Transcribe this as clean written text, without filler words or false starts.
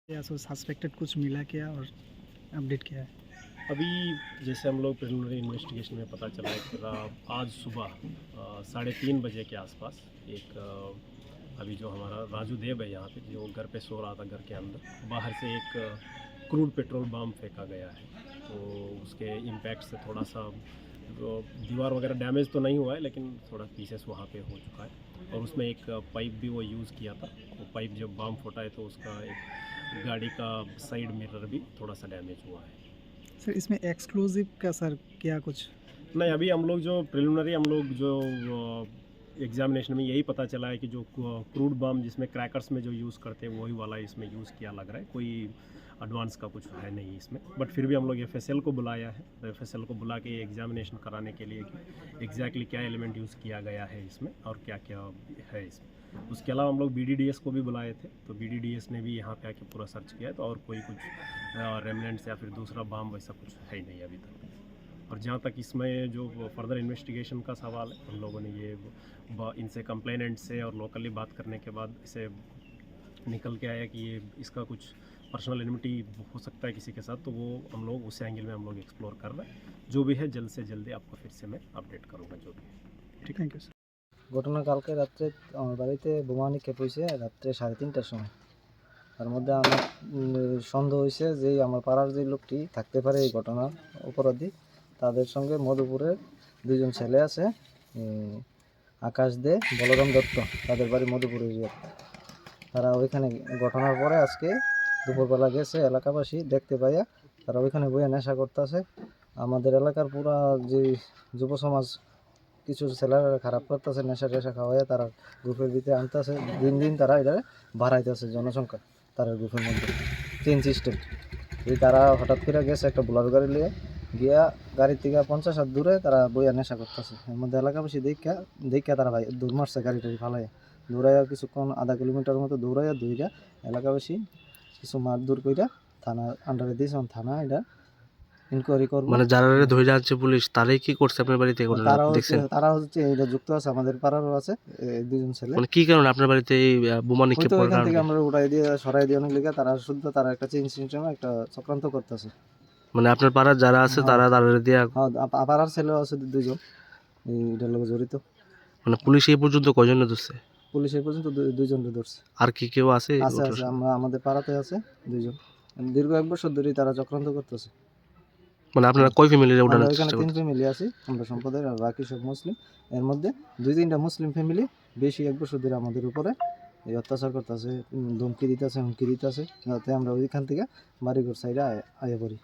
या सो सस्पेक्टेड कुछ मिला क्या और अपडेट क्या है? अभी जैसे हम लोग प्रिलिमिनरी इन्वेस्टिगेशन में पता चला है कि आज सुबह 3:30 बजे के आसपास एक अभी जो हमारा राजू देव है यहाँ पे जो घर पे सो रहा था, घर के अंदर बाहर से एक क्रूड पेट्रोल बम फेंका गया है। तो उसके इम्पैक्ट से थोड़ा सा दीवार वगैरह डैमेज तो नहीं हुआ है, लेकिन थोड़ा पीसेस वहाँ पे हो चुका है। और उसमें एक पाइप भी वो यूज़ किया था। वो पाइप जब बम फटा है तो उसका एक गाड़ी का साइड मिरर भी थोड़ा सा डैमेज हुआ है। सर इसमें एक्सक्लूसिव का सर क्या कुछ? नहीं, अभी हम लोग जो प्रिलिमिनरी हम लोग जो एग्जामिनेशन में यही पता चला है कि जो क्रूड बम जिसमें क्रैकर्स में जो यूज़ करते हैं वही वाला इसमें यूज़ किया लग रहा है। कोई एडवांस का कुछ है नहीं इसमें, बट फिर भी हम लोग एफएसएल को बुलाया है। तो एफएसएल को बुला के एग्जामिनेशन कराने के लिए कि एग्जैक्टली क्या एलिमेंट यूज़ किया गया है इसमें और क्या क्या है इसमें। उसके अलावा हम लोग बीडीडीएस को भी बुलाए थे, तो बीडीडीएस ने भी यहाँ पे आके पूरा सर्च किया है। तो और कोई कुछ रेमनेंट्स या फिर दूसरा बम वैसा कुछ है ही नहीं अभी तक। और जहाँ तक इसमें जो फर्दर इन्वेस्टिगेशन का सवाल है, हम लोगों ने ये इनसे कंप्लेनेंट से और लोकली बात करने के बाद इसे निकल के आया कि ये इसका कुछ पर्सनल एनिमिटी हो सकता है किसी के साथ। तो वो हम लोग उस एंगल में हम लोग एक्सप्लोर कर रहे हैं। जो भी है जल्द से जल्दी आपको फिर से मैं अपडेट करूँगा जो भी है। ठीक, थैंक यू सर। ঘটনা কালকে রাত্রে আমার বাড়িতে বোমা নিক্ষেপ হয়েছে রাত্রে 3:30টার সময়। তার মধ্যে আমার সন্দেহ হয়েছে যে আমার পাড়ার যে লোকটি থাকতে পারে এই ঘটনার অপরাধী, তাদের সঙ্গে মধুপুরের দুজন ছেলে আছে, আকাশ দে, বলরাম দত্ত, তাদের বাড়ি মধুপুর এরিয়াতে। তারা ওইখানে ঘটনার পরে আজকে দুপুরবেলা গেছে, এলাকাবাসী দেখতে পাইয়া তারা ওইখানে বইয়া নেশা করতেছে। আমাদের এলাকার পুরা যে যুব সমাজ কিছু ছেলেরা খারাপ করতেছে, নেশা টেশা খাওয়াইয়া তারা গ্রুপের ভিতরে আনতেছে। দিন দিন তারা এটা বাড়াইতেছে জনসংখ্যা তারা গ্রুপের মধ্যে চেন সিস্টেম। এই তারা হঠাৎ করে গেছে একটা বোলারো গাড়ি নিয়ে গিয়া গাড়ির থেকে 50 হাত দূরে তারা বইয়া নেশা করতেছে। এর মধ্যে এলাকাবাসী দেখা তারা ভাই দৌড় মারছে, গাড়িটারি ফালাইয়া দৌড়াইয়া কিছুক্ষণ আধা কিলোমিটার মতো দৌড়াইয়া দৌড়া এলাকাবাসী কিছু মারধর কইরা থানার আন্ডারে দিয়েছে। থানা এটা ইনকোয়ারি করবো। মানে যারা ধরে যাচ্ছে পুলিশ তারাই কি করছে আপনার বাড়িতে দেখছেন? তারা হচ্ছে এটা যুক্ত আছে, আমাদের পাড়ারও আছে দুজন ছেলে। মানে কি কারণে আপনার বাড়িতে এই বোমা নিক্ষেপ করার ওইখান থেকে কারণে? আমরা উঠাই দিয়ে সরাই দিয়ে অনেক লিখে তারা শুদ্ধ তারা একটা চেইন সিস্টেমে একটা চক্রান্ত করতেছে। মানে আপনার পাড়ার যারা আছে তারা তাদের দিয়া পাড়ার ছেলেও আছে দুজন এটার লগে জড়িত। মানে পুলিশ এই পর্যন্ত কয়জন ধরছে? পুলিশ এই পর্যন্ত দুইজনকে ধরছে। আর কি কেউ আছে? আছে আমরা আমাদের পাড়াতে আছে দুইজন। দীর্ঘ 1 বছর ধরে তারা চক্রান্ত করতেছে। মানে আপনারা কয় ফ্যামিলির আমরা এখানে 3 ফ্যামিলি আছি, আমরা সম্প্রদায়ের, আর বাকি সব মুসলিম। এর মধ্যে 2-3টা মুসলিম ফ্যামিলি বেশি 1 বছর ধরে আমাদের উপরে এই অত্যাচার করতেছে, ধমকি দিতেছে, হুমকি দিতেছে, যাতে আমরা ওইখান থেকে বাড়িঘর সাইডে আয়া পড়ি।